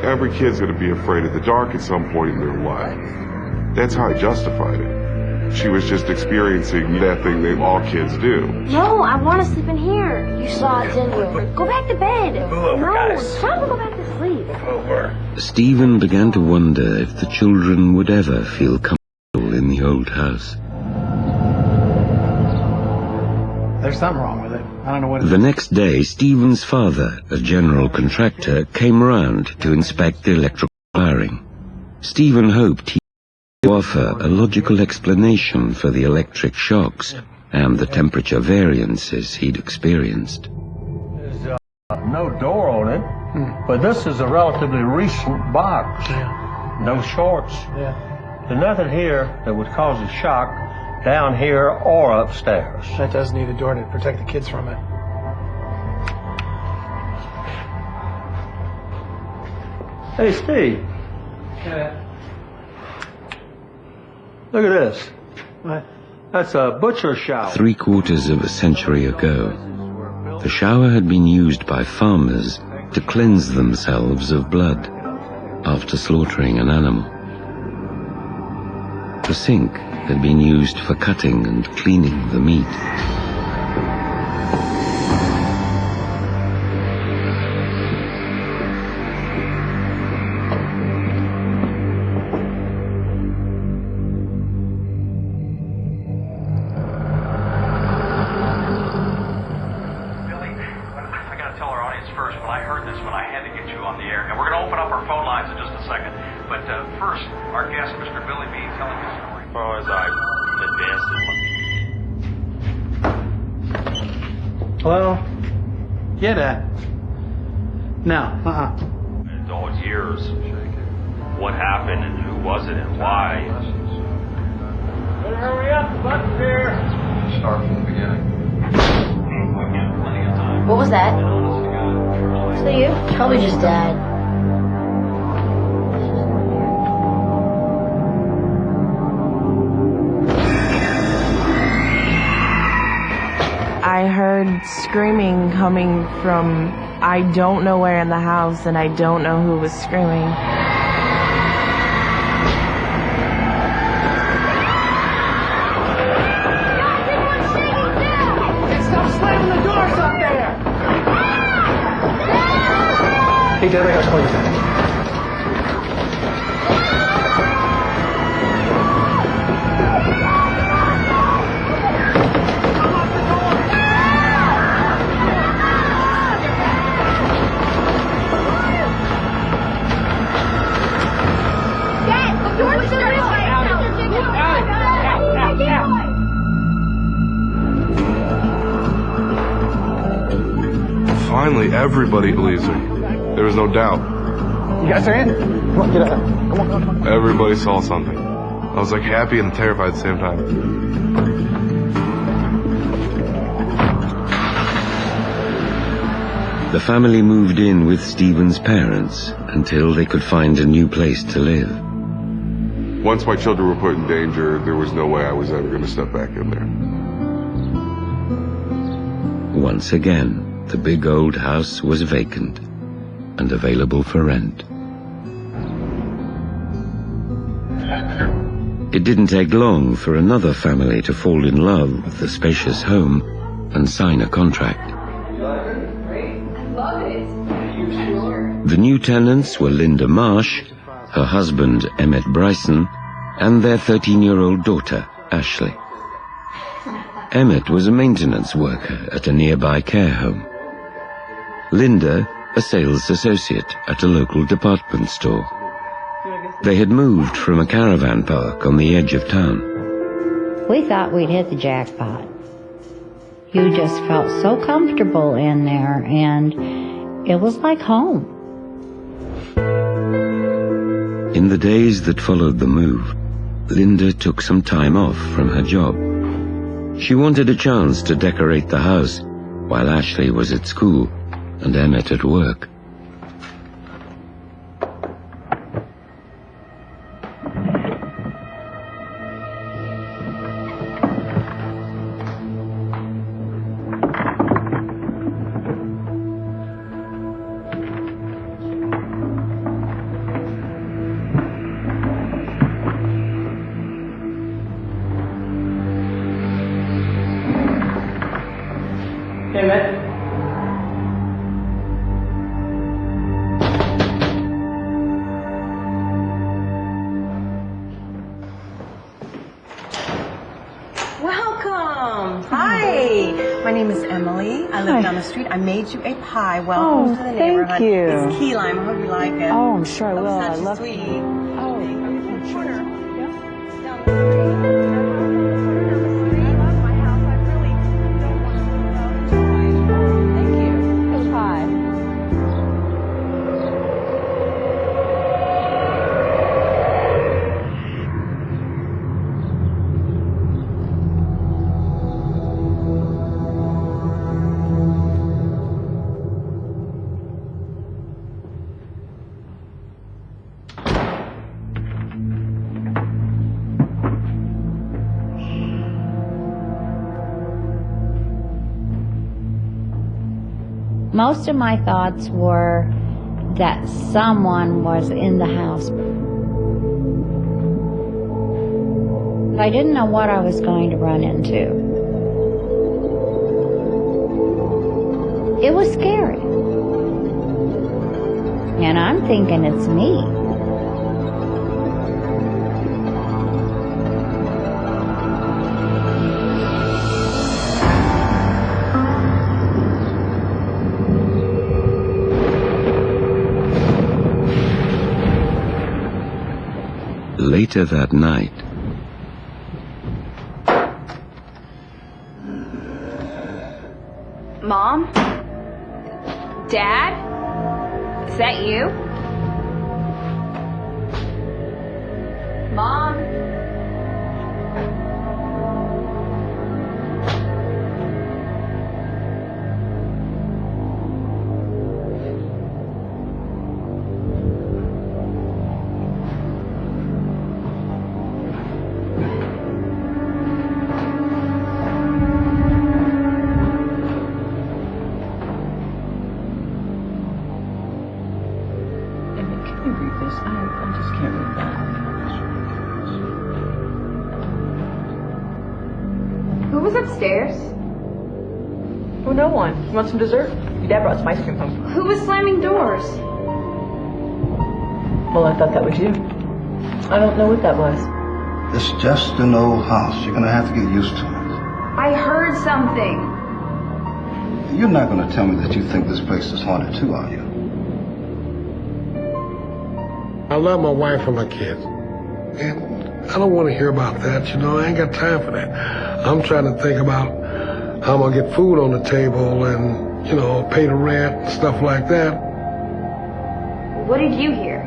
Every kid's going to be afraid of the dark at some point in their life. That's how I justified it. She was just experiencing that thing that all kids do. No, I want to sleep in here. You saw it, didn't you? Go back to bed. Move over, guys. No, tell them to go back to sleep. Move over. Stephen began to wonder if the children would ever feel comfortable in the old house. There's something wrong with it. I don't know what it is. The next day, Stephen's father, a general contractor, came round to inspect the electrical wiring. Stephen hoped he could offer a logical explanation for the electric shocks and the temperature variances he'd experienced. There's no door on it, but this is a relatively recent box. Yeah. No shorts. Yeah. There's nothing here that would cause a shock down here or upstairs. That does need a door to protect the kids from it. Hey, Steve. Yeah. Look at this. What? That's a butcher shower. 3/4 of a century ago, the shower had been used by farmers to cleanse themselves of blood after slaughtering an animal. The sink had been used for cutting and cleaning the meat. Hello? Yeah, Dad. No, And all years. What happened and who was it and why? Better hurry up, the button's here. Start from the beginning. What was that? Was that you? Probably just Dad. I heard screaming coming from I don't know where in the house, and I don't know who was screaming. Stop slamming the doors up there! Hey, Dad, I gotta call you back. Finally, everybody believes her. There was no doubt. You guys are in? Come on, get out. Come on. Everybody saw something. I was like happy and terrified at the same time. The family moved in with Stephen's parents until they could find a new place to live. Once my children were put in danger, there was no way I was ever going to step back in there. Once again, the big old house was vacant and available for rent. It didn't take long for another family to fall in love with the spacious home and sign a contract. The new tenants were Linda Marsh, her husband Emmett Bryson, and their 13-year-old daughter, Ashley. Emmett was a maintenance worker at a nearby care home. Linda, a sales associate at a local department store. They had moved from a caravan park on the edge of town. We thought we'd hit the jackpot. You just felt so comfortable in there, and it was like home. In the days that followed the move, Linda took some time off from her job. She wanted a chance to decorate the house while Ashley was at school and Emmett at work. Welcome. Hi. My name is Emily. I live down the street. I made you a pie. Welcome to the neighborhood. Thank you. It's key lime. I hope you like it. Oh, I'm sure I will. I Such a love sweetie. Oh, Sure. thank you. Good pie. Most of my thoughts were that someone was in the house. I didn't know what I was going to run into. It was scary. And I'm thinking it's me. Later that night, Mom? Dad? Is that you? Mom? Who was upstairs? Oh, no one. You want some dessert? Your dad brought some ice cream home. Who was slamming doors? Well, I thought that was you. I don't know what that was. It's just an old house. You're gonna have to get used to it. I heard something. You're not gonna tell me that you think this place is haunted too, are you? I love my wife and my kids. And I don't want to hear about that, you know. I ain't got time for that. I'm trying to think about how I'm going to get food on the table and, you know, pay the rent and stuff like that. What did you hear?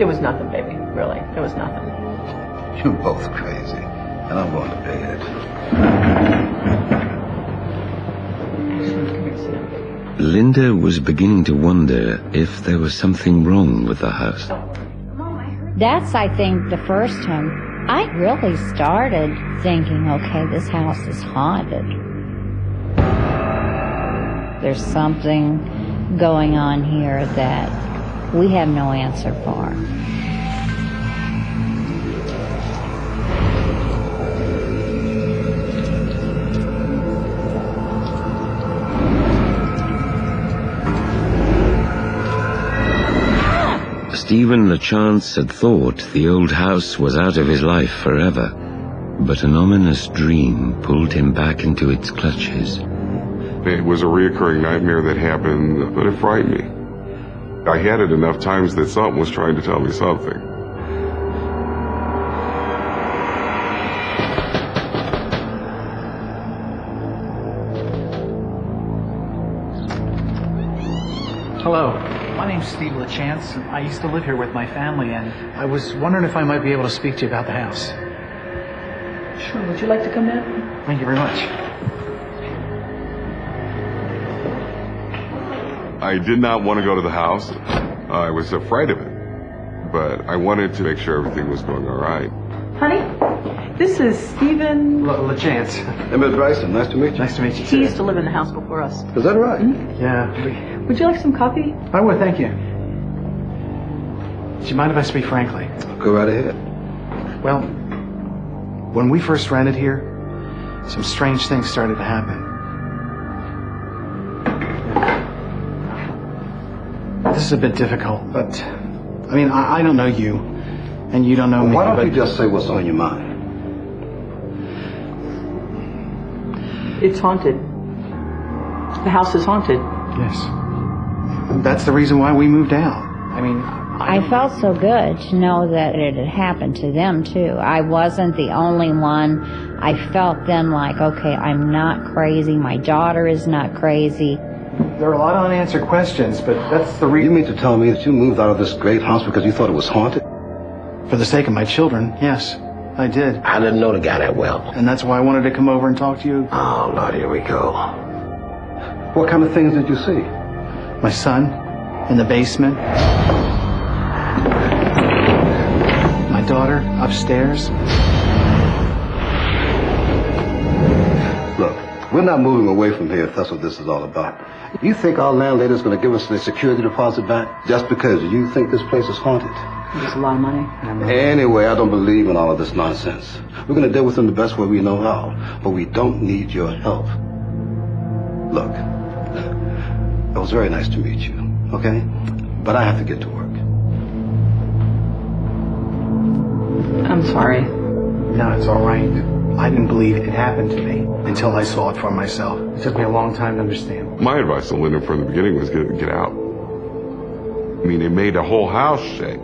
It was nothing, baby. Really. It was nothing. You're both crazy. And I'm going to bed. Linda was beginning to wonder if there was something wrong with the house. That's, I think, the first time I really started thinking, okay, this house is haunted. There's something going on here that we have no answer for. Stephen LaChance had thought the old house was out of his life forever, but an ominous dream pulled him back into its clutches. It was a reoccurring nightmare that happened, but it frightened me. I had it enough times that something was trying to tell me something. Hello, my name's Steve LaChance. I used to live here with my family, and I was wondering if I might be able to speak to you about the house. Sure, would you like to come in? Thank you very much. I did not want to go to the house. I was afraid of it. But I wanted to make sure everything was going all right. Honey, this is Stephen... LaChance. Emmett Bryson, nice to meet you. Nice to meet you, He used to live in the house before us. Is that right? Yeah. Would you like some coffee? I would, thank you. Do you mind if I speak frankly? Go right ahead. Well, when we first rented here, some strange things started to happen. This is a bit difficult, but... I mean, I don't know you, and you don't know me, Why don't but... you just say what's on your mind? It's haunted. The house is haunted. Yes. That's the reason why we moved out. I mean... I felt so good to know that it had happened to them, too. I wasn't the only one. I felt then like, okay, I'm not crazy. My daughter is not crazy. There are a lot of unanswered questions, but that's the reason... You mean to tell me that you moved out of this great house because you thought it was haunted? For the sake of my children, yes, I did. I didn't know the guy that well. And that's why I wanted to come over and talk to you. Oh, Lord, here we go. What kind of things did you see? My son, in the basement. My daughter, upstairs. Look, we're not moving away from here if that's what this is all about. You think our landlady's going to give us the security deposit back just because you think this place is haunted? It's a lot of money. Anyway, I don't believe in all of this nonsense. We're going to deal with them the best way we know how, but we don't need your help. Look, it was very nice to meet you, okay? But I have to get to work. I'm sorry. No, it's all right. I didn't believe it happened to me until I saw it for myself. It took me a long time to understand. My advice to Linda from the beginning was get out. I mean, it made the whole house shake.